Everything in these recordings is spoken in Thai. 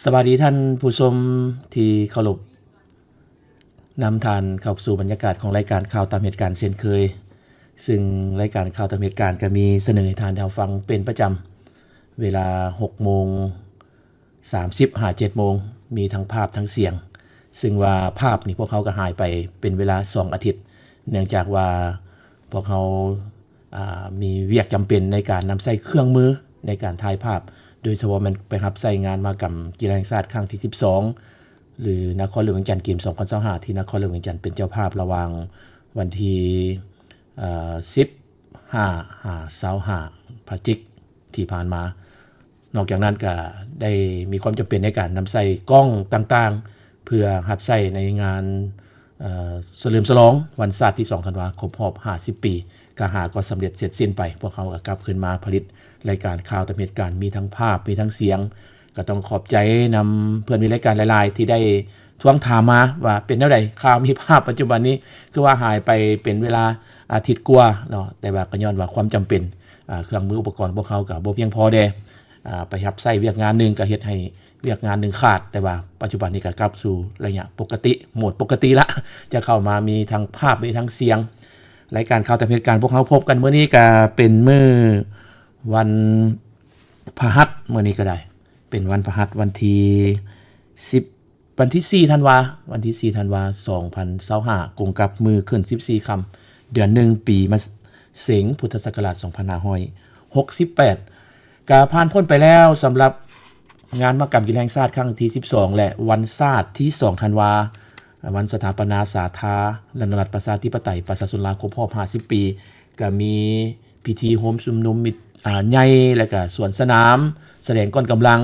สวัสดีท่านผู้ชมที่เคารพนำทานเข้าสู่บรรยากาศของรายการข่าวตามเหตุการณ์เช่นเคยซึ่งรายการข่าวตามเหตุการณ์ก็มีเสนอให้ท่านได้ฟังเป็นประจำเวลา 6:30 7 โมงมีทั้งภาพทั้งเสียงซึ่งว่าภาพนี่พวกเขาก็หายไปเป็นเวลา2อาทิตย์เนื่องจากว่าพวกเขามีเวียกจำเป็นในการนำใช้เครื่องมือในการถ่ายภาพโดยเฉพาะมันไปรับใช้งานมากรรมกีฬาแห่งชาติครั้งที่12หรือนครหลวงเวียงจันทร์เกม2025ที่นครหลวงเวียงจันทร์เป็นเจ้าภาพระหว่างวันที่15 พฤศจิกายนที่ผ่านมานอกจากนั้นก็ได้มีความจำเป็นในการนำใช้กล้องต่างๆเพื่อรับใช้ในงานเฉลิมฉลองวันศาสตร์ที่2ธันวาคมครบรอบ50 ปีก็สำเร็จเสร็จสิ้นไปพวกเขาก็กลับคืนมาผลิตรายการข่าวตามเหตุการณ์มีทั้งภาพมีทั้งเสียงก็ต้องขอบใจนำเพื่อนมีรายการหลายๆที่ได้ทวงถามมาว่าเป็นแนวใดข่าวมีภาพปัจจุบันนี้คือว่าหายไปเป็นเวลาอาทิตย์กว่าเนาะแต่ว่าก็ย้อนว่าความจำเป็นเครื่องมืออุปกรณ์พวกเขาก็บ่เพียงพอแดไปรับใช้เวียกงานนึงก็เฮ็ดให้เวียกงานนึงขาดแต่ว่าปัจจุบันนี้ก็กลับสู่ระยะปกติโหมดปกติละจะเข้ามามีทั้งภาพมีทั้งเสียงรายการข่าวตามเหตุการณ์พวกเขาพบกันมื้อนี้ก็เป็นมื้อวันพฤหัสมื้อนี้ก็ได้เป็นวันพฤหัสวันที่วันที่4ธันวา2025กงกับมือขึ้น14ค่ำเดือน1ปีมะเสงพุทธศักราช2568ก็ผ่านพ้นไปแล้วสำหรับงานมหกรรมกีฬาแห่งชาติครั้งที่12และวันชาติที่2ธันวาวันสถาปนาสาธารณรัฐประชาธิปไตยประชาชนลาวครบรอบ50 ปีก็มีพิธีโฮมชุมนุมใหญ่และก็สวนสนามแสดงกองกำลัง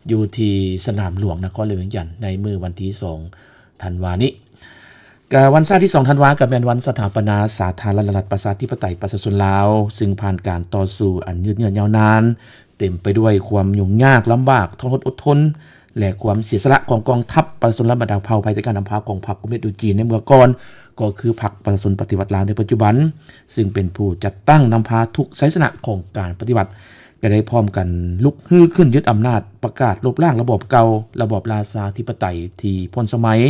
อยู่ที่สนามหลวงนครหลวงเวียงจันทน์ในมื้อวันที่2ธันวานี้ก็วันชาติที่2ธันวาก็เป็นวันสถาปนาสาธารณรัฐประชาธิปไตยประชาชนลาวซึ่งผ่านการต่อสู้อันยืดเยื้อยาวนานเต็มไปด้วยความยุ่งยากลำบากทรหดอดทนและความเสียสละของกองทัพประชาชนและบรรดาเผ่าภายใต้การนำพาของพรรคคอมมิวนิสต์จีนในเมื่อก่อนก็คือพรรคประชาชนปฏิวัติลาวในปัจจุบันซึ่งเป็นผู้จัดตั้งนำพาทุกชัยชนะของการปฏิวัติก็ได้พร้อมกันลุกฮือขึ้นยึดอำนาจประกาศลบล้างระบอบเก่าระบอบราชาธิปไตยที่พ้นสมัย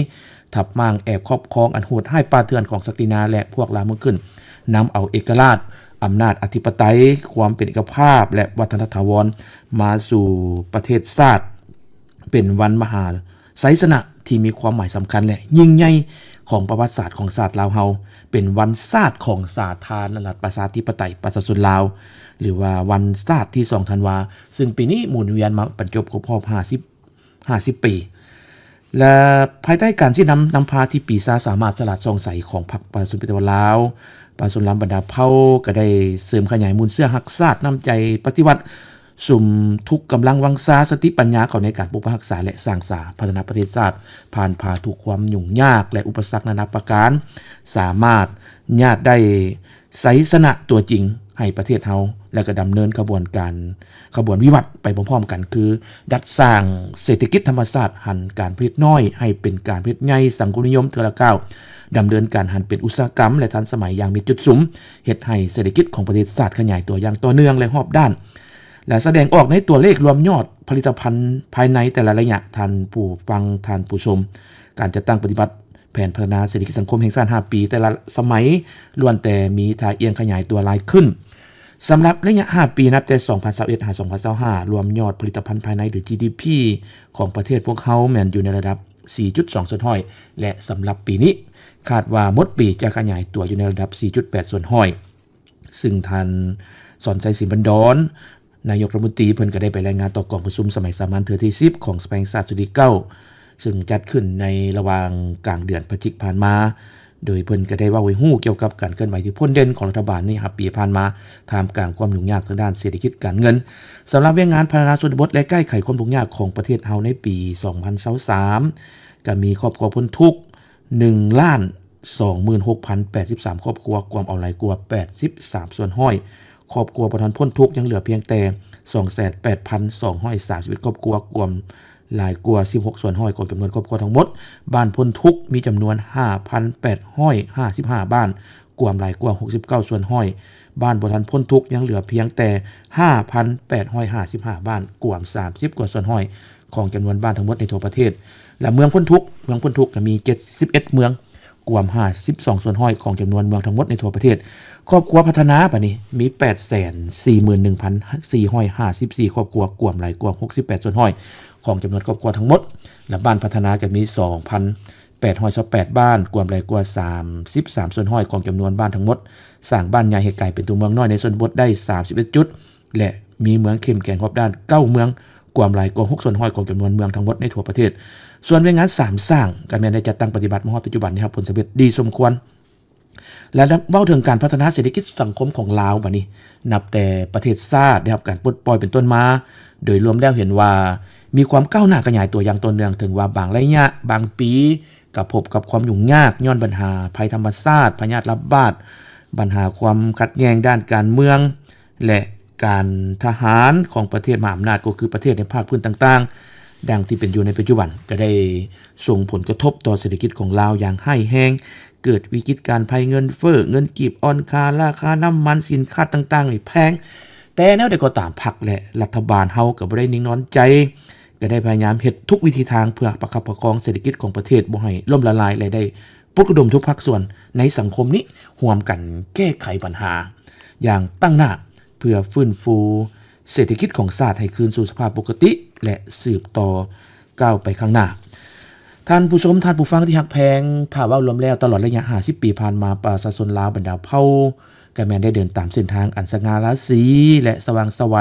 ทับมางแอบครอบครองอันโหดให้ป่าเถื่อนของศักดินาและพวกลามกขึ้นนำเอาเอกราชอำนาจอธิปไตยความเป็นเอกภาพและวัฒนถาวรมาสู่ประเทศชาติเป็นวันมหาไสยชนะที่มีความหมายสำคัญและยิ่งใหญ่ของประวัติศาสตร์ของชาติลาวเฮาเป็นวันชาติของสาธารณรัฐประชาธิปไตยประชาชนลาวหรือว่าวันชาติที่2ธันวาซึ่งปีนี้หมุนเวียนมาบรรจบครบรอบ50 ปีและภายใต้การที่นำพาที่ปีศาจสามารถสลัดส่องใสของพรรคประชาชนปฏิวัติลาวประชาชนลาวบรรดาเผ่าก็ได้เสริมขยายมูลเสื้อรักชาติน้ำใจปฏิวัติสุ่มทุกกำลังวังชาสติปัญญาเขาในการปกป้องรักษาและสร้างสรรค์พัฒนาประเทศชาติผ่านพาทุกความยุ่งยากและอุปสรรคนานาประการสามารถญาติได้ไสยชนะตัวจริงให้ประเทศเฮาและก็ดำเนินขบวนวิวัฒน์ไปพร้อมๆกันคือดัดสร้างเศรษฐกิจธรรมชาติหันการผลิตน้อยให้เป็นการผลิตใหญ่สังคมนิยมเทื่อละก้าวดำเนินการหันเป็นอุตสาหกรรมและทันสมัยอย่างมีจุดสุมเฮ็ดให้เศรษฐกิจของประเทศชาติขยายตัวอย่างต่อเนื่องและรอบด้านและแสดงออกในตัวเลขรวมยอดผลิตภัณฑ์ภายในแต่ละระยะท่านผู้ฟังท่านผู้ชมการจัดตั้งปฏิบัติแผนพัฒนาเศรษฐกิจสังคมแห่งชาติ5 ปีแต่ละสมัยล้วนแต่มีท่าเอียงขยายตัวหลายขึ้นสำหรับระยะ5 ปีนับแต่2021 2025รวมยอดผลิตภัณฑ์ภายในหรือ GDP ของประเทศพวกเขาแม่นอยู่ในระดับ 4.2 ส่วนห้อยและสำหรับปีนี้คาดว่าหมดปีจะขยายตัวอยู่ในระดับ 4.8 ส่วนห้อยซึ่งท่านสอนใจสินบันดรนายกรัฐมนตรีเพิ่นก็ได้ไปรายงานต่อกองประชุมสมัยสามัญเทื่อที่10ของสภาแห่งชาติสุดที่9ซึ่งจัดขึ้นในระหว่างกลางเดือนพฤศจิกายนผ่านมาโดยเพิ่นก็ได้เว้าไว้ฮู้เกี่ยวกับการเคลื่อนไหวที่พ้นเด่นของรัฐบาลใน5 ปีผ่านมาท่ามกลางความยุ่งยากทางด้านเศรษฐกิจการเงินสำหรับเรื่องงานพัฒนาชนบทและแก้ไขความทุกข์ยากของประเทศเฮาในปี2023ก็มีครอบครัวพ้นทุกข์ 1,26,083 ครอบครัวความเอาหลายกว่า83ส่วนห้อยครอบครัวบ่ทันพ้นทุกข์ยังเหลือเพียงแต่ 28,231 ครอบครัวรวมหลายกว่า16ส่วนห้อยของจำนวนครอบครัวทั้งหมดบ้านพ้นทุกข์มีจำนวน 5,855 บ้านรวมหลายกว่า69ส่วนห้อยบ้านบ่ทันพ้นทุกข์ยังเหลือเพียงแต่ 5,855 บ้านรวม30กว่าส่วนห้อย ของจำนวนบ้านทั้งหมดในทั่วประเทศและเมืองพ้นทุกข์ก็มี71เมืองกว่า52ส่วนห้อยของจำนวนเมืองทั้งหมดในทั่วประเทศครอบครัวพัฒนาบัดนี้มี 841,454 ครอบครัวกว่าหลายกว่า68ส่วนห้อยของจำนวนครอบครัวทั้งหมดและบ้านพัฒนาก็มี 2,828 บ้านกว่าหลายกว่า33ส่วนห้อยของจำนวนบ้านทั้งหมดสร้างบ้านใหญ่ให้กลายเป็นตัวเมืองน้อยในส่วนบทได้31จุดและมีเมืองเข้มแข็งรอบด้าน9เมืองกว่าหลายกว่า6ส่วนห้อยของจำนวนเมืองทั้งหมดในทั่วประเทศส่วนเรื่องงาน3สร้างก็แม้นได้จัดตั้งปฏิบัติมาฮอดปัจจุบันนี้ครับผลสำเร็จดีสมควรและเว้าถึงการพัฒนาเศรษฐกิจสังคมของลาวบัดนี้นับแต่ประเทศชาติได้รับการปลดปล่อยเป็นต้นมาโดยรวมแล้วเห็นว่ามีความก้าวหน้ากระจายตัวอย่างต่อเนื่องถึงว่าบางระยะบางปีกับพบกับความยุ่งยากย้อนปัญหาภัยธรรมชาติพยาธิระบาดปัญหาความขัดแย้งด้านการเมืองและการทหารของประเทศมหาอำนาจก็คือประเทศในภาคพื้นต่างๆดังที่เป็นอยู่ในปัจจุบันก็ได้ส่งผลกระทบต่อเศรษฐกิจของลาวอย่างร้ายแรงเกิดวิกฤตการภัยเงินเฟ้อเงินกีบอ่อนค่าราคาน้ำมันสินค้าต่างๆนี่แพงแต่แนวใดก็ตามพรรคและรัฐบาลเฮาก็บ่ได้นิ่งนอนใจก็ได้พยายามเฮ็ดทุกวิธีทางเพื่อประคับประคองเศรษฐกิจของประเทศบ่ให้ล่มละลายและได้ปลุกระดมทุกภาคส่วนในสังคมนี้ร่วมกันแก้ไขปัญหาอย่างตั้งหน้าเพื่อฟื้นฟูเศรษฐกิจของชาติให้คืนสู่สภาพปกติและสืบต่อก้าวไปข้างหน้าท่านผู้ชมท่านผู้ฟังที่ฮักแพงถ้าว่ารวมแล้วตลอดระยะ50ปีผ่านมาประชาชนลาวบรรดาเผ่าก็แม้นได้เดินตามเส้นทางอันสง่าราศีและสว่างไสว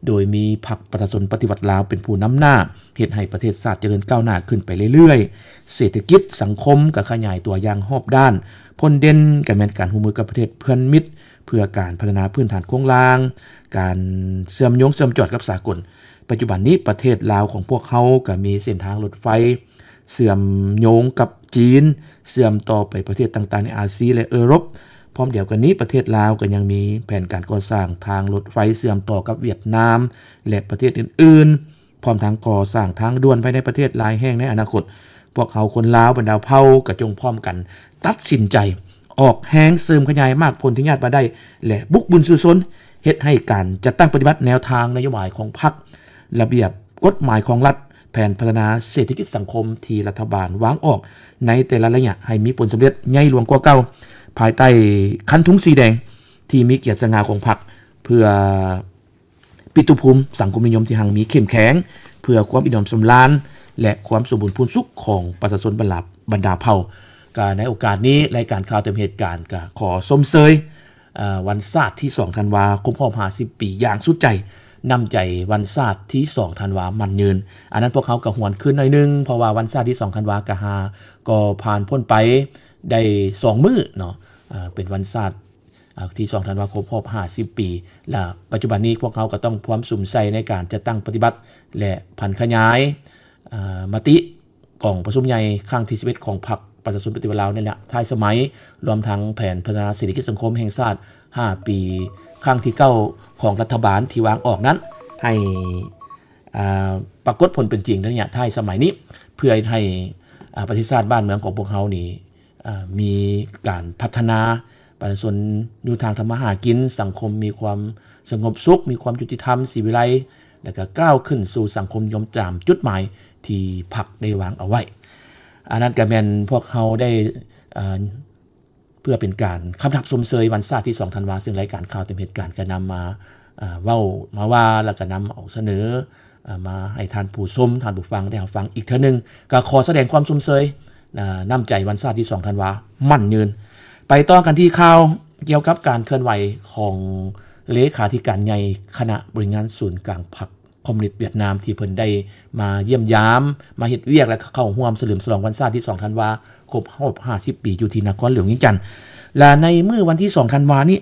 โดยมีพรรคประชาชนปฏิวัติลาวเป็นผู้นำหน้าเฮ็ดให้ประเทศชาติเจริญก้าวหน้าขึ้นไปเรื่อยๆเศรษฐกิจสังคมก็ขยายตัวอย่างรอบด้านผลเด่นก็แม่นการร่วมมือกับประเทศเพื่อนมิตรเพื่อการพัฒนาพื้นฐานโครงสร้างการเชื่อมโยงเชื่อมจอดกับสากลปัจจุบันนี้ประเทศลาวของพวกเขาก็มีเส้นทางรถไฟเชื่อมโยงกับจีนเชื่อมต่อไปประเทศต่างๆในอาเซียนและยุโรปพร้อมเดียวกันนี้ประเทศลาวก็ยังมีแผนการก่อสร้างทางรถไฟเชื่อมต่อกับเวียดนามและประเทศอื่นๆพร้อมทั้งก่อสร้างทางด่วนภายในประเทศหลายแห่งในอนาคตพวกเขาคนลาวบรรดาเผ่าก็จงพร้อมกันตัดสินใจออกแฮงเสริมขยายมากผลที่ญาติมาได้และบุกบุญสู่ซนเฮ็ดให้การจัดตั้งปฏิบัติแนวทางนโยบายของพรรคระเบียบกฎหมายของรัฐแผนพัฒนาเศรษฐกิจสังคมที่รัฐบาลวางออกในแต่ละระยะให้มีผลสำเร็จใหญ่หลวงกว่าเก่าภายใต้คันธงสีแดงที่มีเกียรติสง่าของพรรคเพื่อปิตุภูมิสังคมนิยมที่หังมีเข้มแข็งเพื่อความอิ่มหนำสำราญและความสมบูรณ์พูนสุขของประชาชนบรรดาเผ่าก็ในโอกาสนี้รายการข่าวเต็มเหตุการณ์ก็ขอสมเสยวันศาสตร์ที่2ธันวาคมรอบ50ปีอย่างสุดใจนำใจวันศาสตร์ที่2ธันวามันยืนอันนั้นพวกเขาก็หวนขึ้นหน่อยนึงเพราะว่าวันศาสตร์ที่2ธันวาก็ผ่านพ้นไปได้2มื้อเนาะเป็นวันศาสตร์ที่2ธันวาคมครบ50ปีและปัจจุบันนี้พวกเขาก็ต้องพร้อมสุ่มใส่ในการจัดตั้งปฏิบัติและผันขยายมติกองประชุมใหญ่ครั้งที่11ของพรรคประชาชนปฏิวัติลาวนี่แหละท้ายสมัยรวมทั้งแผนพัฒนาเศรษฐกิจสังคมแห่งชาติ5ปีครั้งที่9ของรัฐบาลที่วางออกนั้นให้ปรากฏผลเป็นจริงในระยะท้ายสมัยนี้เพื่อให้ประเทศชาติบ้านเมืองของพวกเขานี่มีการพัฒนาประชาชนอยู่ทางทำมาหากินสังคมมีความสงบสุขมีความยุติธรรมศิวิไลซ์และก็ก้าวขึ้นสู่สังคมนิยมตามจุดหมายที่พรรคได้วางเอาไว้อันนั้นก็แม่นพวกเขาได้เพื่อเป็นการคำนับสมเสยวันศาสตร์ที่2ธันวาซึ่งรายการข่าวเต็มเหตุการณ์ก็นำมาว่าแล้วก็นำเอาเสนอมาให้ท่านผู้ชมท่านผู้ฟังได้ฟังอีกเทื่อนึงก็ขอแสดงความสมเสยน้ำใจวันศาสตร์ที่2ธันวามั่นยืนไปต่อกันที่ข่าวเกี่ยวกับการเคลื่อนไหวของเลขาธิการใหญ่คณะบริหารศูนย์กลางพรรคคอมมิวนิสต์เวียดนามที่เพิ่นได้มาเยี่ยมยามมาเฮ็ดเวียกและเข้าร่วมเฉลิมฉลองวันศาสตร์ที่2ธันวาครบรอบ50ปีอยู่ที่นครหลวงเวียงจันทน์และในมื้อวันที่2ธันวานี้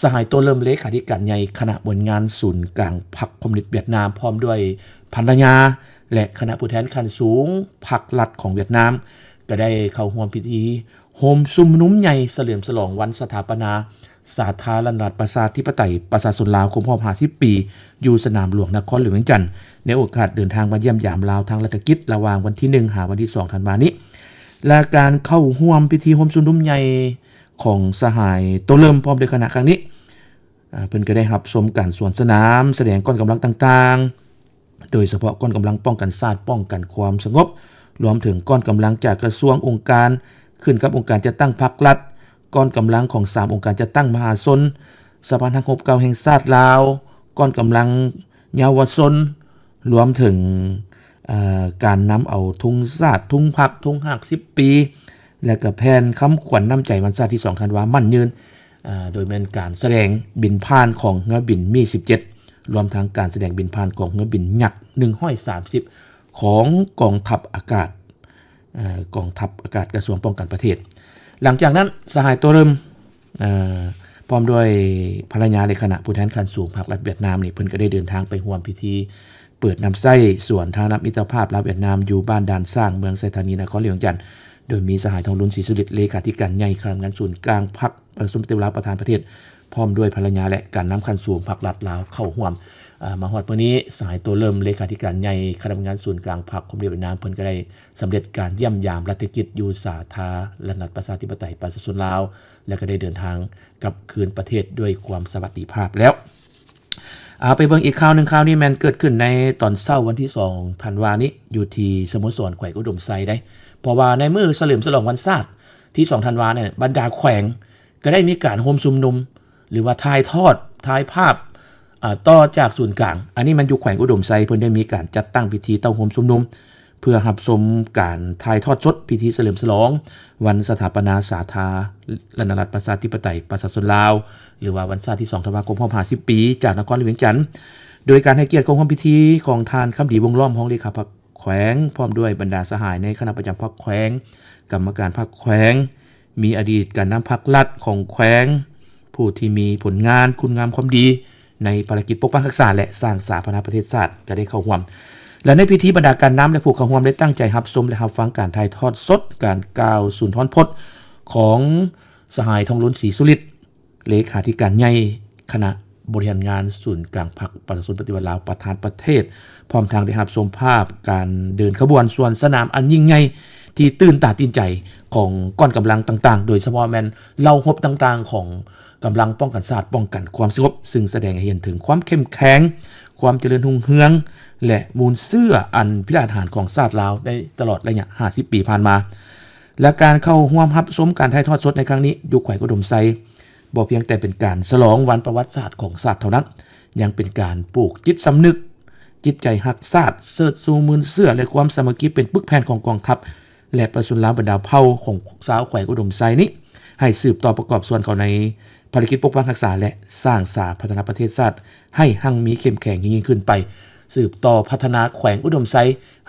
สหายตัวเริ่มเลขาธิการใหญ่คณะบริหารศูนย์กลางพรรคคอมมิวนิสต์เวียดนามพร้อมด้วยภรรยาและคณะผู้แทนขั้นสูงพรรครัฐของเวียดนามก็ได้เข้าร่วมพิธีโฮมซุมนุมใหญ่เฉลิมฉลองวันสถาปนาสาธารณรัฐประชาธิปไตยประชาชนลาวครบรอบ50ปีอยู่สนามหลวงนครหลวงเวียงจันทน์ในโอกาสเดินทางมาเยี่ยมยามลาวทางรัฐกิจระหว่างวันที่1หาวันที่2ธันวาคมนี้และการเข้าร่วมพิธีโฮมซุมนุมใหญ่ของสหายตัวเริ่มพร้อมด้วยคณะครั้งนี้เพิ่นก็ได้รับชมการสวนสนามแสดงกลกำลังต่างๆ โดยเฉพาะก้อนกำลังป้องกันชาติป้องกันความสงบรวมถึงก้อนกำลังจากกระทรวงองค์การขึ้นกับองค์การจัดตั้งพรรครัฐก้อนกำลังของ3องค์การจัดตั้งมหาชนสภาทหารเก่าแห่งชาติลาวก้อนกำลังเยาวชนรวมถึงการนำเอาทุงชาติทุงพรรคทุงหัก10ปีและก็แผนค้ำขวัญน้ำใจวันชาติที่2ธันวาคมมั่นยืนโดยเป็นการแสดงบินผ่านของเรือบินมี17รวมทั้งการแสดงบินผ่านของเรือบินยักษ์130ของกองทัพอากาศกระทรวงป้องกันประเทศหลังจากนั้นสหายตัวเริ่มพร้อมด้วยภรรยาในคณะผู้แทนขั้นสูงพรรครัฐเวียดนามนี่เพิ่นก็ได้เดินทางไปร่วมพิธีเปิดน้ำไส้สวนธารณมิตรภาพลาวเวียดนามอยู่บ้านด่านสร้างเมืองไซธานีนครหลวงจันทน์โดยมีสหายทองลุ้นศรีสุริตเลขาธิการใหญ่คณะงานศูนย์กลางพรรคสมเด็จลาวประธานประเทศพร้อมด้วยภรรยาและการนำขั้นสูงพรรครัฐลาวเข้าร่วมมาฮอดมื้อนี้สายตัวเริ่มเลขาธิการใหญ่คณะงานศูนย์กลางพรรคของเวียดนามเพิ่นก็ได้สำเร็จการเยี่ยมยามรัฐกิจอยู่สาธารณรัฐประชาธิปไตยประชาชนลาวและก็ได้เดินทางกลับคืนประเทศด้วยความสวัสดิภาพแล้วไปเบิ่งอีกข่าวนึงข่าวนี้แม่นเกิดขึ้นในตอนเช้าวันที่2ธันวาคมนี้อยู่ที่สโมสรแขวงอุดมไซได้เพราะว่าในมื้อเฉลิมฉลองวันชาติที่2ธันวาคมเนี่ยบรรดาแขวงก็ได้มีการโฮมชุมนุมหรือว่าถ่ายภาพต่อจากศูนย์กลางอันนี้มันอยู่แขวงอุดมไซเพิ่นได้มีการจัดตั้งพิธีเต้าโฮมชุมนุมเพื่อรับชมการถ่ายทอดสดพิธีเฉลิมฉลองวันสถาปนาสาธารณรัฐประชาธิปไตยประชาชนลาวหรือว่าวันชาติที่2ธันวาคม50ปีจากนครหลวงจันทน์โดยการให้เกียรติของพิธีของทานคำดีวงล้อมของเลขาพรรคแขวงพร้อมด้วยบรรดาสหายในคณะประจำพรรคแขวงกรรมการพรรคแขวงมีอดีตการนำพรรครัฐของแขวงผู้ที่มีผลงานคุณงามความดีในภารกิจปกป้องรักษาและสร้างสาธารณประเทศชาติก็ได้เข้าร่วมและในพิธีบรรดาการน้ำและผู้เข้าร่วมได้ตั้งใจรับชมและรับฟังการถ่ายทอดสดการกล่าวสุนทรพจน์ของสหายทองลุ้นศรีสุริตเลขาธิการใหญ่คณะบริหารงานศูนย์กลางพรรคประชาชนปฏิวัติลาวประธานประเทศพร้อมทางได้รับชมภาพการเดินขบวนส่วนสนามอันยิ่งใหญ่ที่ตื่นตาตื่นใจของก้อนกำลังต่างๆโดยเฉพาะแม่นเหล่ารบต่างๆของกำลังป้องกันชาติป้องกันความสงบซึ่งแสดงให้เห็นถึงความเข้มแข็งความเจริญรุ่งเรืองและมูลเสื่ออันพิราฐานของชาติลาวได้ตลอดระยะ50ปีผ่านมาและการเข้าร่วมรับชมการถ่ายทอดสดในครั้งนี้อยู่แขวงอุดมไซบ่เพียงแต่เป็นการฉลองวันประวัติศาสตร์ของชาติเท่านั้นยังเป็นการปลูกจิตสำนึกจิตใจรักชาติเสิร์ชสู่มูลเสื่อและความสามัคคีเป็นปึกแผ่นของกองทัพและประชาชนลาวบรรดาเผ่าของชาวแขวงอุดมไซนี้ให้สืบต่อประกอบส่วนเขาในภารกิจปกป้องรักษาและสร้างสาพัฒนาประเทศชาติให้หั่งมีเข้มแข็งยิ่งขึ้นไปสืบต่อพัฒนาแขวงอุดมไซ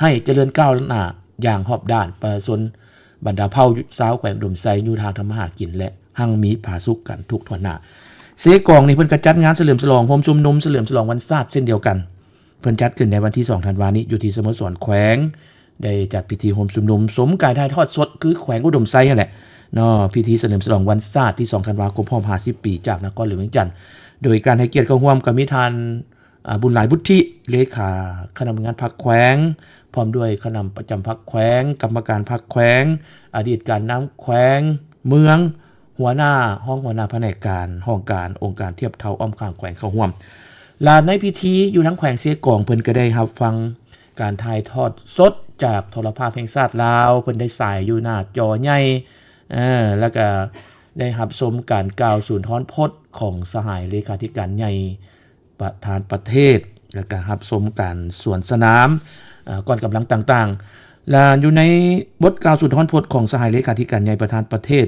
ให้เจริญก้าวหน้าอย่างรอบด้านประชาชนบรรดาเผ่าชาวแขวงอุดมไซอยู่ทางทำมาหากินและหั่งมีผาสุกกันทุกทวนหน้าเสกองนี่เพิ่นก็จัดงานเฉลิมฉลองโฮมชุมนุมเฉลิมฉลองวันชาติเช่นเดียวกันเพิ่นจัดขึ้นในวันที่2ธันวาคมนี้อยู่ที่สโมสรแขวงได้จัดพิธีโฮมชุมนุมสมกายถ่ายทอดสดคือแขวงอุดมไซนั่นแหละพิธีเฉลิมฉลองวันชาติที่2ธันวาคม50ปีจากนครหลวงเวียงจันทน์โดยการให้เกียรติเข้าร่วมกับมีทานบุญหลายบุตริเลขาคณะงานพรรคแขวงพร้อมด้วยคณะประจำพรรคแขวงกรรมการพรรคแขวงอดีตการนำแขวงเมืองหัวหน้าห้องหัวหน้าแผนกการห้องการองค์การเทียบเท่าอ้อมข้างแขวงเข้าร่วมและในพิธีอยู่ทั้งแขวงเสกองเพิ่นก็ได้รับฟังการถ่ายทอดสดจากโทรภาพแห่งชาติลาวเพิ่นได้สายอยู่หน้าจอใหญ่แล้วก็ได้รับชมการกล่าวสุนทรพจน์ของสหายเลขาธิการใหญ่ประธานประเทศแล้วก็รับชมการสวนสนามก่อนกำลังต่างๆและอยู่ในบทกล่าวสุนทรพจน์ของสหายเลขาธิการใหญ่ประธานประเทศ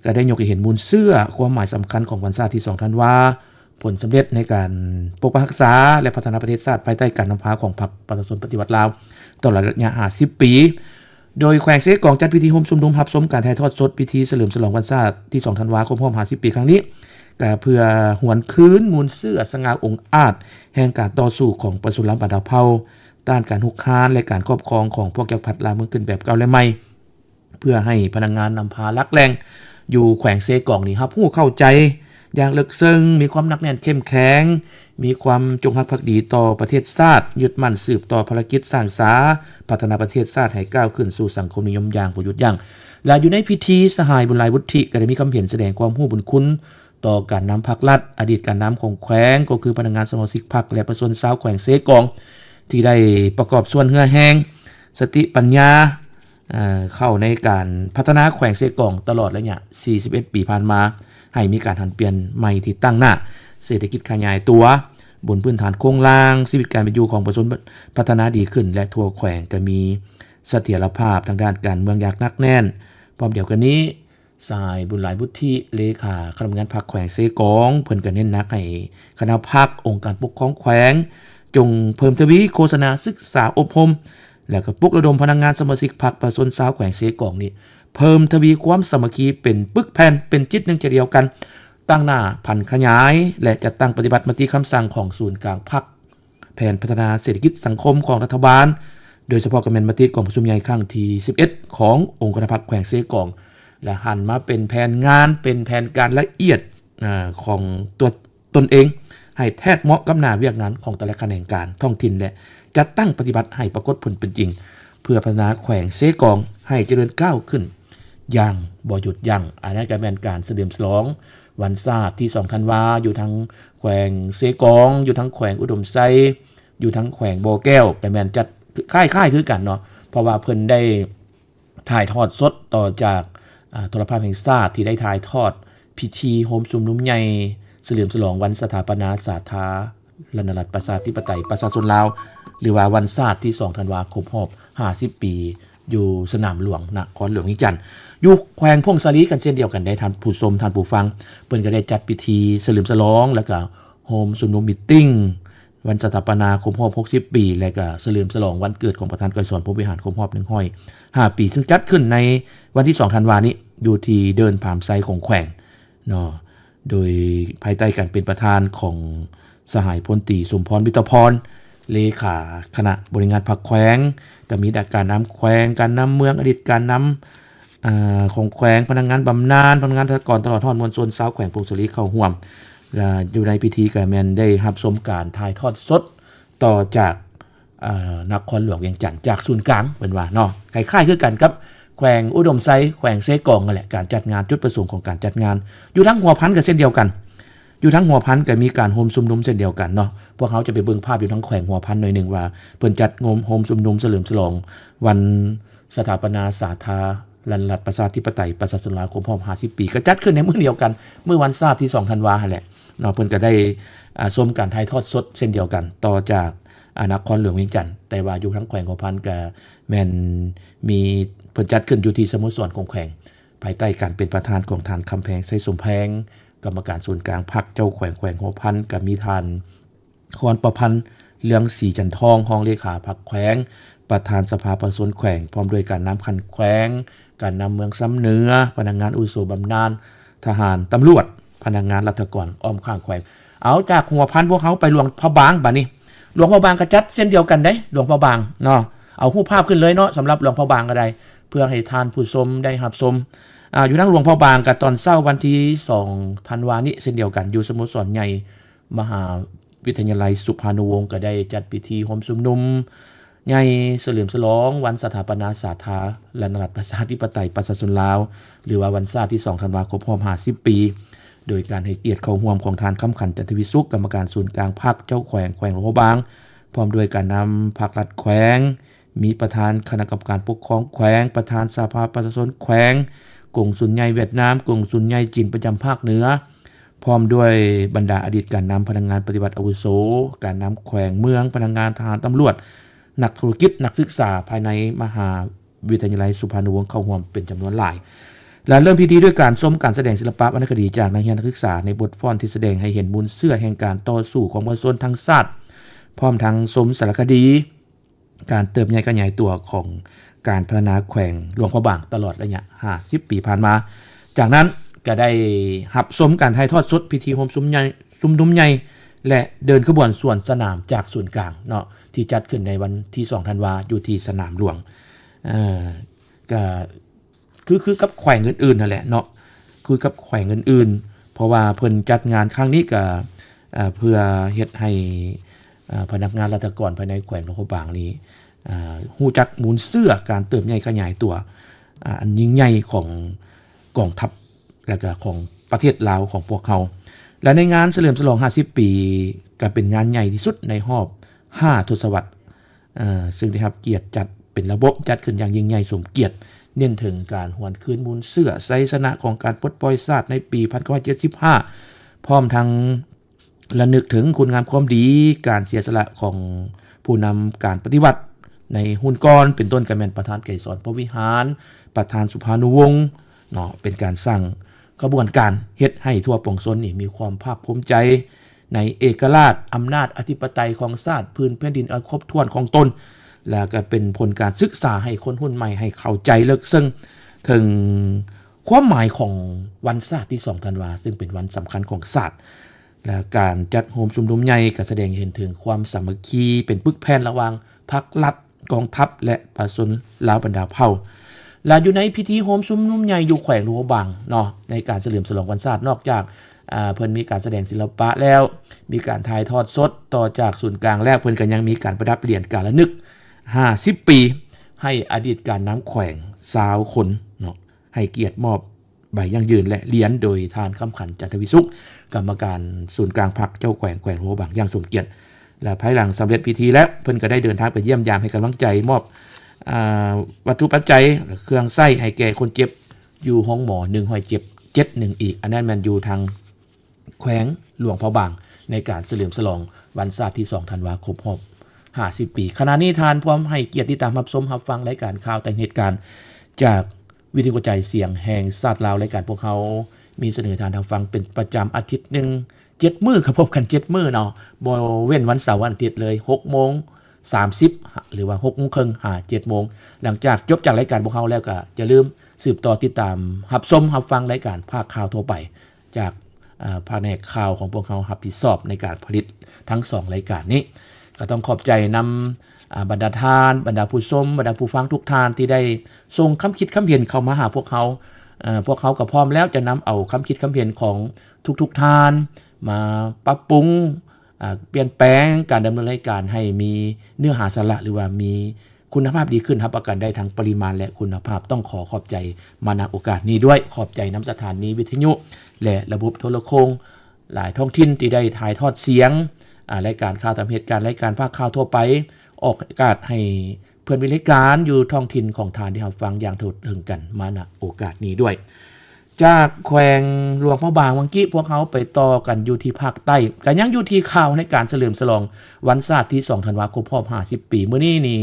ก็ได้ยกให้เห็นมูลเสื่อความหมายสำคัญของวันชาติที่2ธันวาคมผลสำเร็จในการปกป้องรักษาและพัฒนาประเทศชาติภายใต้การนำพาของพรรคประชาชนปฏิวัติลาวตลอดระยะ50ปีโดยแขวงเสกองจัดพิธีโฮมชุมนุมรับชมการถ่ายทอดสดพิธีเฉลิมฉลองวันชาติที่2ธันวาคม50ปีครั้งนี้ก็เพื่อหวนคืนมูลเสื่อสง่าองค์อาจแห่งการต่อสู้ของประชาชนลาวบรรดาเผ่าต้านการหุกคานและการครอบครองของพวกจักรพรรดิลาวเมืองขึ้นแบบเก่าและใหม่เพื่อให้พนักงานนำพาลักแรงอยู่แขวงเสกองนี้ครับผู้เข้าใจอย่างลึกซึ้งมีความหนักแน่นเข้มแข็งมีความจงรักภักดีต่อประเทศชาติยึดมั่นสืบต่อภารกิจสร้างสาพัฒนาประเทศชาติให้ก้าวขึ้นสู่สังคมนิยมอย่างบ่หยุดยั้งและอยู่ในพิธีสหายบุญหลายวุฒิก็ได้มีคำเห็นแสดงความรู้บุญคุณต่อการนำพรรครัฐอดีตการนำของแขวงก็คือพนักงานสมาชิกพรรคและประชาชนชาวแขวงเสกอง ที่ได้ประกอบส่วนเหือแห้งสติปัญญาเข้าในการพัฒนาแขวงเซกองตลอดระยะ41 ปีผ่านมาให้มีการหันเปลี่ยนใหม่ที่ตั้งหน้าเศรษฐกิจขยายตัวบนพื้นฐานโครงสร้างชีวิตการเป็นอยู่ของประชาชนพัฒนาดีขึ้นและทั่วแขวงก็มีเสถียรภาพทางด้านการเมืองอย่างหนักแน่นพร้อมเดียวกันนี้สายบุญหลายบุตรที่เลขาคณะกรรมการพรรคแขวงเซกองเพิ่นก็เน้นหนักให้คณะพรรคองค์การปกครองแขวงจงเพิ่มทวีโฆษณาศึกษาอบรมแล้วก็ปลุกระดมพนักงานสมาชิกพรรคประชาชนชาวแขวงเซกองนี่เพิ่มทวีความสามัคคีเป็นปึกแผ่นเป็นจิตหนึ่งใจเดียวกันตั้งหน้าพันขยายและจัดตั้งปฏิบัติมติคำสั่งของศูนย์กลางพรรคแผนพัฒนาเศรษฐกิจสังคมของรัฐบาลโดยเฉพาะกรรมการของประชุมใหญ่ครั้งที่11ขององค์การพรรคแขวงเซกองและหันมาเป็นแผนงานเป็นแผนการละเอียดของตัวตนเองให้แทบเหมาะกับหน้าเวียกงานของแต่ละแขนงการท้องถิ่นและจัดตั้งปฏิบัติให้ปรากฏผลเป็นจริงเพื่อพัฒนาแขวงเซกองให้เจริญก้าวขึ้นอย่างบ่หยุดยั้งอันนั้นก็เป็นการเฉลิมฉลองวันศาสตร์ที่2ธันวาอยู่ทั้งแขวงเซกองอยู่ทั้งแขวงอุดมไซอยู่ทั้งแขวงบ่อแก้วแต่แม่นจัดค่ายคือกันเนาะเพราะว่าเพิ่นได้ถ่ายทอดสดต่อจากโทรภาพแห่งชาติที่ได้ถ่ายทอดพิธีโฮมชุมนุมใหญ่เฉลิมฉลองวันสถาปนาสาธารณรัฐประชาธิปไตยประชาชนลาวหรือว่าวันศาสตร์ที่2ธันวาคมรอบ50 ปีอยู่สนามหลวงนครหลวงวิจันทร์อยู่แขวงพงศาลีกันเช่นเดียวกันได้ท่านผู้ชมท่านผู้ฟังเพิ่นก็ได้จัดพิธีเฉลิมฉลองแล้วก็โฮมชุมนุมมีตติ้งวันสถาปนาครบรอบ60 ปีและก็เฉลิมฉลองวันเกิดของประธานกยศพรหมวิหารครบรอบ105 ปีซึ่งจัดขึ้นในวันที่2ธันวาคมนี้อยู่ที่เดินผามไซของแขวงเนาะโดยภายใต้การเป็นประธานของสหายพลตรีสมพรมิตรพรเลขาคณะบริหารพรรคแขวงก็มีการนำแขวงการนำเมืองอดีตการนำของแขวงพนักงานบำนาญพนักงานทหารตลอดทอดมวลชนชาวแขวงพงศาลีเข้าร่วมอยู่ในพิธีก็แม่นได้รับชมการถ่ายทอดสดต่อจากนครหลวงเวียงจันทร์จากศูนย์กลางเป็นว่าเนาะคล้ายๆคือกันกับแขวงอุดมไซแขวงเซกองนั่นแหละการจัดงานจุดประสงค์ของการจัดงานอยู่ทั้งหัวพันก็เช่นเดียวกันอยู่ทั้งหัวพันก็มีการโฮมชุมนุมเช่นเดียวกันเนาะพวกเขาจะไปเบิ่งภาพอยู่ทั้งแขวงหัวพันหน่อยนึงว่าเพิ่นจัดโฮมชุมนุมเฉลิมฉลองวันสถาปนาสาธารณรัฐประชาธิปไตยประชาชนลาวครบรอบ50 ปีก็จัดขึ้นในมื้อเดียวกันเมื่อวันศาสตร์ที่2ธันวาคมแหละเนาะเพิ่นก็ได้ชมการถ่ายทอดสดเช่นเดียวกันต่อจากนครหลวงเวียงจันทร์แต่ว่าอยู่ทั้งแขวงหัวพันก็แม่นมีเพิ่นจัดขึ้นอยู่ที่สโมสรของแขวงภายใต้การเป็นประธานของทานคำแพงไสสมแพงกรรมการส่วนกลางพรรคเจ้าแขวงหัวพันก็มีทานคอนประพันธ์เลืองศรีจันทองรองเลขาพรรคแขวงประธานสภาประชาชนแขวงพร้อมด้วยการนำคันแขวงการนำเมืองซ้ำเหนือพนักงานอุโสบำนาญทหารตำรวจพนักงานรัฐกรอ้อมข้างแขวงเอาจากหัวพันพวกเขาไปหลวงพระบางบัดนี้หลวงพระบางก็จัดเช่นเดียวกันได้หลวงพระบางเนาะเอารูปภาพขึ้นเลยเนาะสำหรับหลวงพระบางก็ได้เพื่อให้ทานผู้ชมได้รับชมอยู่ทั้งหลวงพระบางกับตอนเช้าวันที่2ธันวาคมนี้เช่นเดียวกันอยู่สโมสรใหญ่มหาวิทยาลัยสุภานุวงศ์ก็ได้จัดพิธีโฮมชุมนุมใหญ่เฉลิมฉลองวันสถาปนาสาธารณรัฐประชาธิปไตยประชาชนลาวหรือว่าวันศาสตร์ที่2ธันวาคมรอบ50 ปีโดยการให้เกียรติเข้าร่วมของทานคำขันจันทวิสุขกรรมการศูนย์กลางพรรคเจ้าแขวงหลวงพระบางพร้อมด้วยการนำพรรครัฐแขวงมีประธานคณะกรรมการปกครองแขวงประธานสภาประชาชนแขวงกงสุลใหญ่เวียดนามกงสุลใหญ่จีนประจำภาคเหนือพร้อมด้วยบรรดาอดีตการนำพนักงานปฏิบัติอาวุโสการนำแขวงเมืองพนักงานทหารตำรวจนักธุรกิจนักศึกษาภายในมหาวิทยาลัยสุภานุวงศ์เข้าร่วมเป็นจำนวนหลายและเริ่มพิธีด้วยการชมการแสดงศิลปะวรรณคดีจากนักเรียนนักศึกษาในบทฟ้อนที่แสดงให้เห็นมูลเสื้อแห่งการต่อสู้ของประชาชนทั้งชาติพร้อมทั้งชมสารคดีการเติบใหญ่ขยายตัวของการพัฒนาแขวงหลวงพระบางตลอดระยะ50 ปีผ่านมาจากนั้นก็ได้รับชมการถ่ายทอดสดพิธีโฮมชุมนุมใหญ่และเดินขบวนสวนสนามจากศูนย์กลางเนาะที่จัดขึ้นในวันที่2ธันวาคมอยู่ที่สนามหลวงก็คือกับแขวงอื่นๆนั่นแหละเนาะคือกับแขวงอื่นๆเพราะว่าเพิ่นจัดงานครั้งนี้ก็เพื่อเฮ็ดให้พนักงานราชการภายในแขวงหลวงพระบางนี้ฮู้จักมูลเสื้อการเติบใหญ่ขยายตัวอันยิ่งใหญ่ของกองทัพและก็ของประเทศลาวของพวกเขาและในงานเฉลิมฉลอง50 ปีก็เป็นงานใหญ่ที่สุดในรอบ5 ทศวรรษ ซึ่งได้รับเกียรติจัดเป็นระบบจัดขึ้นอย่างยิ่งใหญ่สมเกียรติเน้นถึงการหวนคืนมูลเสื้อไซสนะของการปลดปล่อยศาสตร์ในปี1975พร้อมทั้งระลึกถึงคุณงามความดีการเสียสละของผู้นำการปฏิบัติในหุ่นก้อนเป็นต้นกระแมนประธานไกรสอนพระวิหารประธานสุภานุวงศ์เนาะเป็นการสร้างกระบวนการเฮ็ดให้ทั่วปวงชนนี่มีความภาคภูมิใจในเอกราชอำนาจอธิปไตยของชาติพื้นแผ่นดินอันครบถ้วนของตนแล้วก็เป็นผลการศึกษาให้คนรุ่นใหม่ให้เข้าใจลึกซึ้งถึงความหมายของวันชาติที่2ธันวาซึ่งเป็นวันสำคัญของชาติและการจัดโฮมชุมนุมใหญ่ก็แสดงเห็นถึงความสามัคคีเป็นปึกแผ่นระหว่างพรรครัฐกองทัพและประชาชนลาวบรรดาเผ่าและอยู่ในพิธีโฮมชุมนุมใหญ่อยู่แขวงหลวงบางเนาะในการเฉลิมฉลองวันชาตินอกจากเพิ่นมีการแสดงศิลปะแล้วมีการถ่ายทอดสดต่อจากศูนย์กลางแรกเพิ่นก็ยังมีการประดับเหรียญการระลึก50 ปีให้อดีตการน้ำแขวง20 คนเนาะให้เกียรติมอบใบยั่งยืนและเหรียญโดยทานคำขันจันทวิสุขกรรมการศูนย์กลางพรรคเจ้าแขวงหลวงบางอย่างสมเกียรติและภายหลังสำเร็จพิธีแล้วเพิ่นก็ได้เดินทางไปเยี่ยมยามให้กำลังใจมอบวัตถุปัจจัยเครื่องไส้ให้แก่คนเจ็บอยู่ห้องหมอ1 ห้อยเจ็บ71อีกอันนั้นมันอยู่ทางแขวงหลวงพระบางในการเฉลิมฉลองวันชาติที่2ธันวาคมครบ50 ปีขณะนี้ทานพร้อมให้เกียรติตามรับชมรับฟังรายการข่าวแต่เหตุการณ์จากวิทยุกระจายเสียงแห่งชาติลาวรายการพวกเขามีเสนอทานทางฟังเป็นประจำอาทิตย์นึง7 มื้อครับพบกัน7 มื้อเนาะบ่เว้นวันเสาร์วันอาทิตย์เลย6:30หรือว่า6:30 7 โมงหลังจากจบจากรายการพวกเขาแล้วก็อย่าลืมสืบต่อติดตามรับชมรับฟังรายการภาคข่าวทั่วไปจากภาคแนกข่าวของพวกเขารับผิดชอบในการผลิตทั้ง2รายการนี้ก็ต้องขอบใจนำบรรดาทานบรรดาผู้ชมบรรดาผู้ฟังทุกทานที่ได้ส่งคำคิดคำเห็นเข้ามาหาพวกเขาก็พร้อมแล้วจะนำเอาคำคิดคำเห็นของทุกทานมาปรับปรุงเปลี่ยนแปลงการดำเนินรายการให้มีเนื้อหาสาระหรือว่ามีคุณภาพดีขึ้นรับประกันได้ทั้งปริมาณและคุณภาพต้องขอบใจมาณโอกาสนี้ด้วยขอบใจน้ำสถานีวิทยุและระบบโทรโคงหลายท้องถิ่นที่ได้ถ่ายทอดเสียงรายการข่าวตามเหตุการณ์รายการภาคข่าวทั่วไปออกอากาศให้เพื่อนวิรายการอยู่ท้องถิ่นของทานที่รับฟังอย่างทั่วถึงกันมาณโอกาสนี้ด้วยจากแขวงหลวงพระบางวังกี้พวกเขาไปต่อกันอยู่ที่ภาคใต้กันยังอยู่ที่ข่าวในการเฉลิมฉลองวันชาติที่2ธันวาคมครบ50 ปีมื้อนี้นี่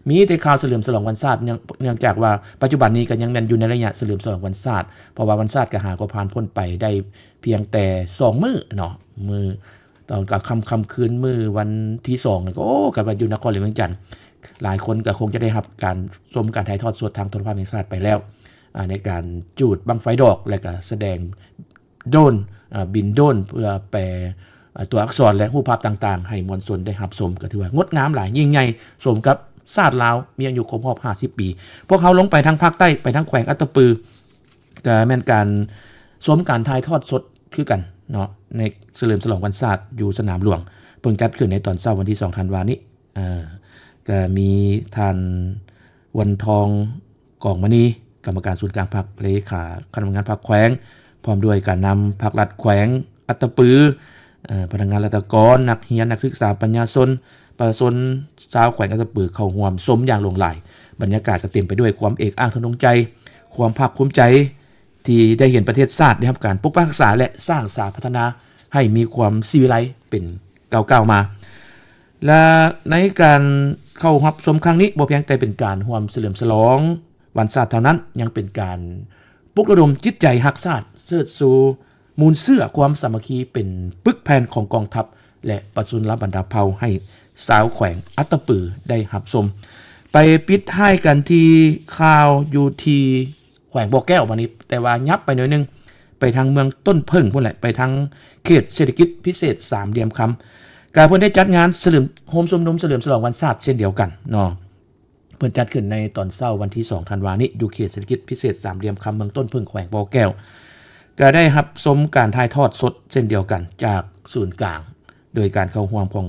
มีแต่ข่าวเฉลิมฉลองวันชาติเนื่องจากว่าปัจจุบันนี้ก็ยังแม่นอยู่ในระยะเฉลิมฉลองวันชาติเพราะว่าวันชาติก็หาก็ผ่านพ้นไปได้เพียงแต่2 มื้อเนาะมื้อตอนกับค่ำคืนมื้อวันที่2ก็ก็ว่าอยู่นครหลวงเวียงจันทน์หลายคนก็คงจะได้รับการชมการถ่ายทอดสดทางโทรภาพแห่งชาติไปแล้วในการจูดบังไฟดอกและก็แสดงโดรนบินโดรนเพื่อแปลตัวอักษรและรูปภาพต่างๆให้มวลชนได้รับชมก็ถือว่างดงามหลายยิ่งใหญ่สมกับชาติลาวมีอายุครบรอบ50 ปีพวกเขาลงไปทางภาคใต้ไปทางแขวงอัตตปือก็แม่นการชมการถ่ายทอดสดคือกันเนาะในเฉลิมฉลองวันชาติอยู่สนามหลวงเพิ่งจัดขึ้นในตอนเช้าวันที่2ธันวาคมนี้ก็มีท่านวันทองกองมณีกรรมการศูนย์กลางพรรคเลขาคณะกรรมการพรรคแขวงพร้อมด้วยการนำพรรครัฐแขวงอัตตปือพนักงานรัฐกรนักเรียนนักศึกษาปัญญาชนประชาชนชาวแขวงอัตตปือเข้าร่วมชมอย่างหลงใหลบรรยากาศก็เต็มไปด้วยความเอกอ้างทนงใจความภาคภูมิใจที่ได้เห็นประเทศชาติได้รับการปกปักรักษาและสร้างสรรค์พัฒนาให้มีความศิวิไลซ์เป็นก้าวๆมาและในการเข้ารับชมครั้งนี้บ่เพียงแต่เป็นการร่วมเฉลิมฉลองวันชาติเท่านั้นยังเป็นการปลุกระดมจิตใจรักชาติเชิดชูมูลเสื้อความสามัคคีเป็นปึกแผ่นของกองทัพและประชาชนบรรดาเผ่าให้สาวแขวงอัตตปือได้รับชมไปปิดท้ายกันที่ข่าวอยู่ที่แขวงบ่อแก้ววันนี้แต่ว่ายับไปหน่อยนึงไปทางเมืองต้นเพิ่งพุ่นแหละไปทางเขตเศรษฐกิจพิเศษ3เหลี่ยมคำการเพิ่นได้จัดงานเฉลิมโฮมชุมนุมเฉลิมฉลองวันชาติเช่นเดียวกันเนาะเพิ่นจัดขึ้นในตอนเช้าวันที่2ธันวาคมนี้อยู่เขตเศรษฐกิจพิเศษ3เหลี่ยมคำเมืองต้นพึ่งแขวงบ่อแก้วก็ได้รับชมการถ่ายทอดสดเช่นเดียวกันจากศูนย์กลางโดยการเข้าร่วมของ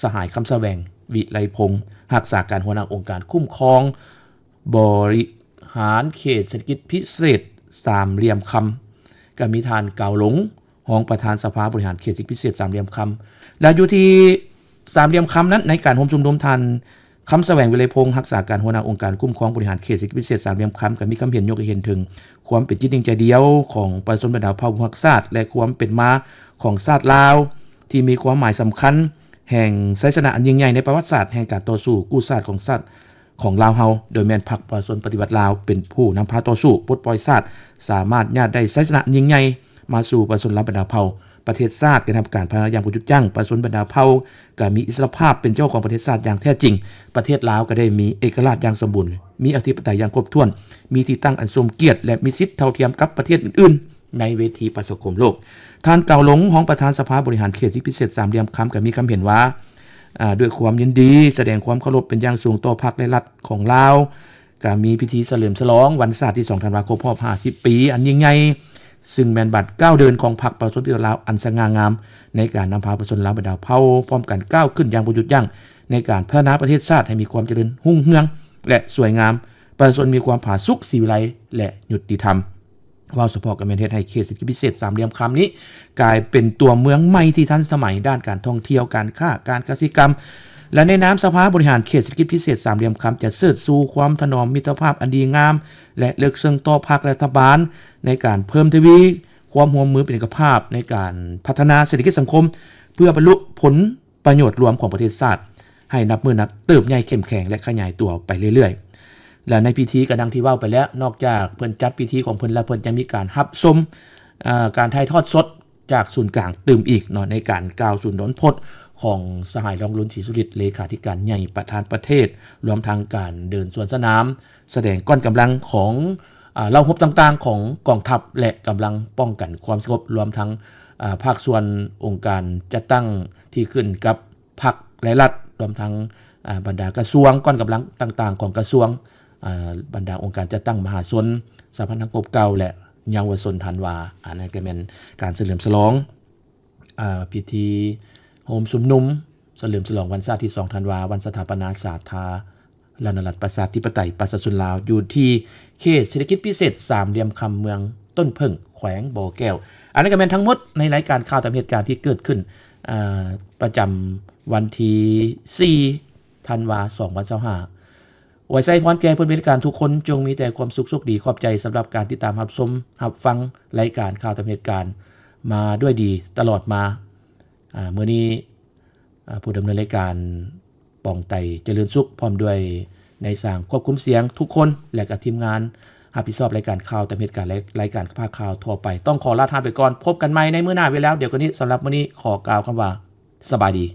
สหายคำแสวงวิไลพงษ์รักษาการหัวหน้าองค์การคุ้มครองบริหารเขตเศรษฐกิจพิเศษ3เหลี่ยมคำก็มีทานเก่าหลงรองประธานสภาบริหารเขตเศรษฐกิจพิเศษ3เหลี่ยมคำและอยู่ที่3เหลี่ยมคำนั้นในการโฮมชุมนุมทาน คำแสวงวิไลพงษ์รักษาการหัวหน้าองค์การคุ้มครองบริหารเขตเศรษฐกิจพิเศษสามเหลี่ยมคำก็มีคำเห็นยกให้เห็นถึงความเป็นจิตหนึ่งใจเดียวของประชาชนบรรดาเผ่าภูมิภาคชาติและความเป็นมาของชาติลาวที่มีความหมายสำคัญแห่งไสยชนะอันยิ่งใหญ่ในประวัติศาสตร์แห่งการต่อสู้กู้ชาติของชาติของลาวเฮาโดยแม่นพรรคประชาชนปฏิวัติลาวเป็นผู้นำพาต่อสู้ปลดปล่อยชาติสามารถญาติได้ไสยชนะอันยิ่งใหญ่มาสู่ประชาชนลาวบรรดาเผ่าประเทศชาติการทำการพัฒนาอย่างประยุทธ์ยั่งประชาชนบรรดาเผ่าก็มีอิสรภาพเป็นเจ้าของประเทศชาติอย่างแท้จริงประเทศลาวก็ได้มีเอกราชอย่างสมบูรณ์มีอธิปไตยอย่างครบถ้วนมีที่ตั้งอันสมเกียรติและมีสิทธิเท่าเทียมกับประเทศอื่นๆในเวทีประชาคมโลกท่านเก่าหลงของประธานสภาบริหารเขตเศรษฐกิจพิเศษสามเหลี่ยมคำก็มีคำเห็นว่าด้วยความยินดีแสดงความเคารพเป็นอย่างสูงต่อพรรคและรัฐของลาวก็มีพิธีเฉลิมฉลองวันศาสตร์ที่2ธันวาคมครบ50ปีอันยิ่งใหญ่ซึ่งแม่นบัตรก้าวเดินของพรรคประชาชนปฏิวัติลาวอันสง่างามในการนำพาประชาชนลาวบรรดาเผ่าพร้อมกันก้าวขึ้นอย่างประยุทธ์ยั่งในการพัฒนาประเทศชาติให้มีความเจริญรุ่งเรืองและสวยงามประชาชนมีความผาสุกศรีวิไลและยุติธรรมว่าเฉพาะกับแม่นเฮ็ดให้เขตเศรษฐกิจพิเศษสามเหลี่ยมคำนี้กลายเป็นตัวเมืองใหม่ที่ทันสมัยด้านการท่องเที่ยวการค้าการเกษตรกรรมและในนามสภาบริหารเขตเศรษฐกิจพิเศษสามเหลี่ยมคำจะเสริฐสู่ความถนอมมิตรภาพอันดีงามและเลิกซึ่งต่อพรรคและรัฐบาลในการเพิ่มทวีความร่วมมือเป็นเอกภาพในการพัฒนาเศรษฐกิจสังคมเพื่อบรรลุผลประโยชน์รวมของประเทศชาติให้นับมือนับเติบใหญ่เข้มแข็งและขยายตัวไปเรื่อยๆและในพิธีก็ดังที่เว้าไปแล้วนอกจากเพิ่นจัดพิธีของเพิ่นแล้วเพิ่นจะมีการรับชมการถ่ายทอดสดจากศูนย์กลางตื่มอีกเนาะในการกล่าวสุนทรพจน์ของสหายรองรุนศรีสุริตเลขาธิการใหญ่ประธานประเทศรวมทั้งการเดินสวนสนามแสดงก้อนกำลังของเหล่ารบต่างๆของกองทัพและกำลังป้องกันความสงบรวมทั้งภาคส่วนองค์การจัดตั้งที่ขึ้นกับพรรคและรัฐรวมทั้งบรรดากระทรวงก้อนกำลังต่างๆของกระทรวงบรรดาองค์การจัดตั้งมหาชนสหพันธ์สังคมเก่าและเยาวชนธันวาอันนั้นก็เป็นการเฉลิมฉลองพิธีโฮมสุมนุมเฉลิมฉลองวันศาสตร์ที่2ธันวาวันสถาปนาสาธารณรัฐประชาธิปไตยประชาชนลาวอยู่ที่เขตเศรษฐกิจพิเศษสามเหลี่ยมคำเมืองต้นเพิ่งแขวงบ่อแก้วอันนี้ก็เป็นทั้งหมดในรายการข่าวตามเหตุการณ์ที่เกิดขึ้นประจำวันที่4ธันวาคม2025ไว้ใส่พรแก่เพิ่นบริการทุกคนจงมีแต่ความสุขสุขดีขอบใจสำหรับการติดตามรับชมรับฟังรายการข่าวตามเหตุการณ์มาด้วยดีตลอดมามื้อนี้ผู้ดำเนินรายการป่องไตเจริญสุขพร้อมด้วยในสร้างควบคุมเสียงทุกคนและก็ทีมงานรับผิดชอบรายการข่าวตามเหตุการณ์และรายการภาคข่าวทั่วไปต้องขอลาท่านไปก่อนพบกันใหม่ในมื้อหน้าไว้แล้วเดี๋ยวกันนี้สำหรับมื้อนี้ขอกล่าวคำว่าสบายดี